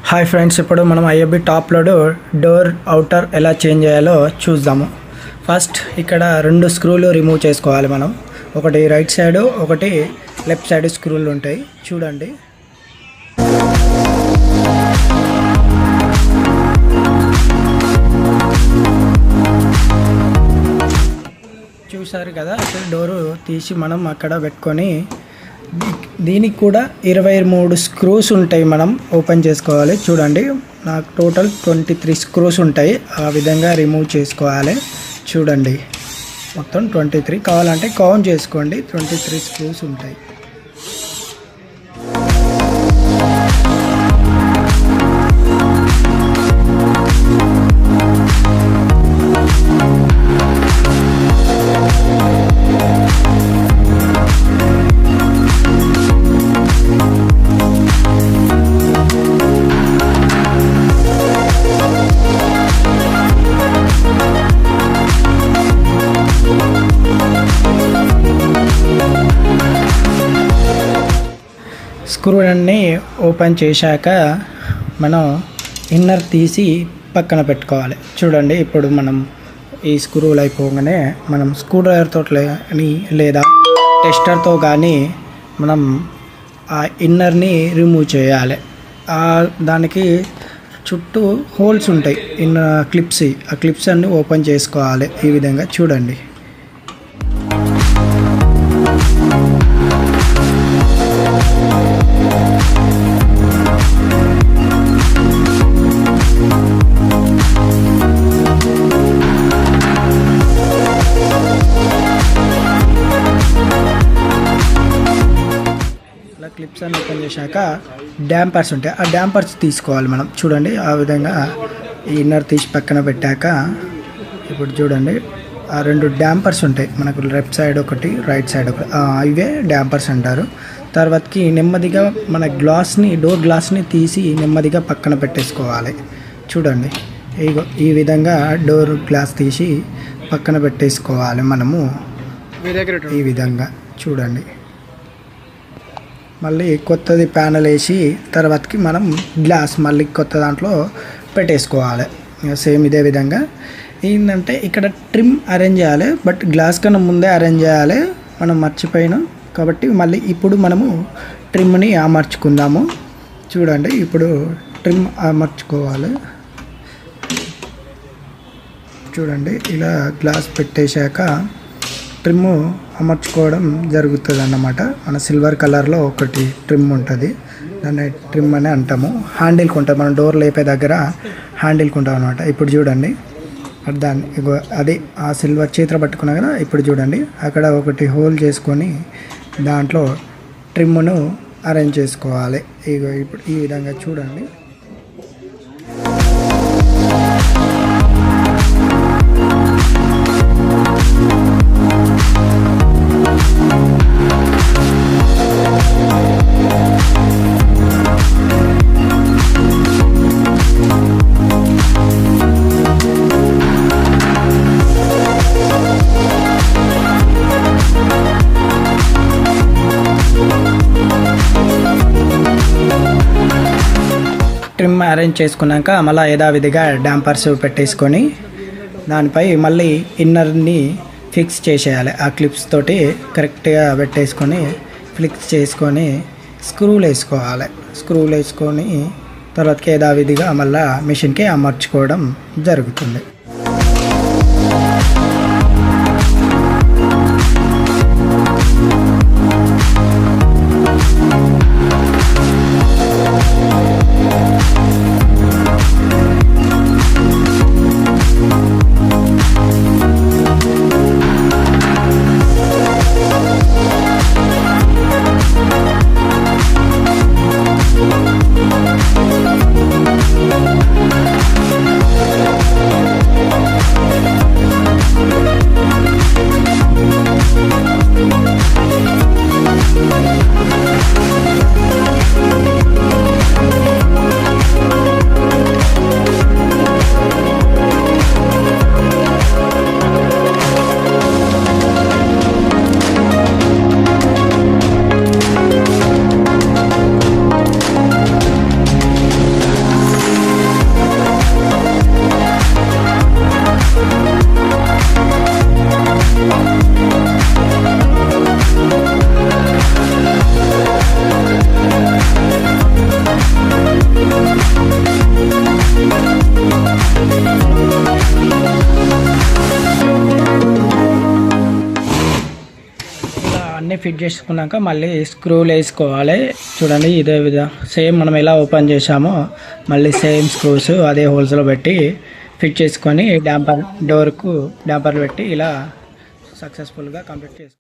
Hi friends, ఇప్పుడు మనం IFB top load door outer ఎలా చేంజ్ చేయాలో చూద్దాము. ఫస్ట్ ఇక్కడ 2 స్క్రూలు రిమూవ్ చేసుకోవాలి మనం. ఒకటి రైట్ సైడ్, ఒకటి లెఫ్ట్ సైడ్ స్క్రూలు ఉంటాయి చూడండి. చూసారు కదా, అక్కడ డోరు తీసి మనం అక్కడ పెట్టుకొని దీనికి కూడా 23 స్క్రూస్ ఉంటాయి. మనం ఓపెన్ చేసుకోవాలి. చూడండి, నాకు టోటల్ 23 స్క్రూస్ ఉంటాయి. ఆ విధంగా రిమూవ్ చేసుకోవాలి. చూడండి, మొత్తం 23 కావాలంటే కౌంట్ చేసుకోండి. 23 స్క్రూస్ ఉంటాయి. స్క్రూ అన్నీ ఓపెన్ చేశాక మనం ఇన్నర్ తీసి పక్కన పెట్టుకోవాలి. చూడండి, ఇప్పుడు మనం ఈ స్క్రూలు అయిపోగానే మనం స్క్రూ డ్రైవర్తో కానీ లేదా టెస్టర్తో కానీ మనం ఆ ఇన్నర్ని రిమూవ్ చేయాలి. దానికి చుట్టూ హోల్స్ ఉంటాయి, క్లిప్స్. ఆ క్లిప్స్ అన్నీ ఓపెన్ చేసుకోవాలి. ఈ విధంగా చూడండి. క్లిప్స్ అన్ని ఓపెన్ చేశాక డ్యాంపర్స్ ఉంటాయి. ఆ డ్యాంపర్స్ తీసుకోవాలి మనం. చూడండి, ఆ విధంగా ఈ ఇన్నర్ తీసి పక్కన పెట్టాక ఇప్పుడు చూడండి, ఆ 2 డ్యాంపర్స్ ఉంటాయి మనకు. లెఫ్ట్ సైడ్ ఒకటి, రైట్ సైడ్ ఒకటి. ఇవే డ్యాంపర్స్ అంటారు. తర్వాతకి నెమ్మదిగా మన డోర్ గ్లాస్ని తీసి నెమ్మదిగా పక్కన పెట్టేసుకోవాలి. చూడండి, ఈ విధంగా డోర్ గ్లాస్ తీసి పక్కన పెట్టేసుకోవాలి మనము. ఈ విధంగా చూడండి. మళ్ళీ కొత్తది ప్యానల్ వేసి తర్వాతకి మనం గ్లాస్ మళ్ళీ కొత్త దాంట్లో పెట్టేసుకోవాలి. సేమ్ ఇదే విధంగా. ఏంటంటే ఇక్కడ ట్రిమ్ అరేంజ్ చేయాలి, బట్ గ్లాస్ కన్నా ముందే అరేంజ్ చేయాలి. మనం మర్చిపోయినాం కాబట్టి మళ్ళీ ఇప్పుడు మనము ట్రిమ్ని అమర్చుకుందాము. చూడండి, ఇప్పుడు ట్రిమ్ అమర్చుకోవాలి. చూడండి, ఇలా గ్లాస్ పెట్టేశాక ట్రిమ్ అమర్చుకోవడం జరుగుతుంది అన్నమాట. మన సిల్వర్ కలర్లో ఒకటి ట్రిమ్ ఉంటుంది, దాన్ని ట్రిమ్ అని అంటాము. హ్యాండిల్కి ఉంటుంది, మనం డోర్ లేపే దగ్గర హ్యాండిల్కి ఉంటాం అనమాట. ఇప్పుడు చూడండి, అది ఆ సిల్వర్ చేతిలో పట్టుకున్నా కదా. ఇప్పుడు చూడండి, అక్కడ ఒకటి హోల్ చేసుకొని దాంట్లో ట్రిమ్ను అరేంజ్ చేసుకోవాలి. ఇప్పుడు ఈ విధంగా చూడండి. ట్రిమ్ అరేంజ్ చేసుకున్నాక మళ్ళీ యథావిధిగా డాంపర్స్ పెట్టేసుకొని దానిపై మళ్ళీ ఇన్నర్ని ఫిక్స్ చేసేయాలి. ఆ క్లిప్స్ తోటి కరెక్ట్గా పెట్టేసుకొని ఫిక్స్ చేసుకొని స్క్రూలు వేసుకోవాలి. స్క్రూలు వేసుకొని తర్వాతకి యథావిధిగా మళ్ళీ మిషన్కి అమర్చుకోవడం జరుగుతుంది. ఫిట్ చేసుకున్నాక మళ్ళీ స్క్రూలు వేసుకోవాలి. చూడండి ఇదే విధంగా సేమ్ మనం ఎలా ఓపెన్ చేసామో మళ్ళీ సేమ్ స్క్రూస్ అదే హోల్స్లో పెట్టి ఫిట్ చేసుకొని డాంపర్ డోర్కు డాంపర్ పెట్టి ఇలా సక్సెస్ఫుల్గా కంప్లీట్ చేసుకోవాలి.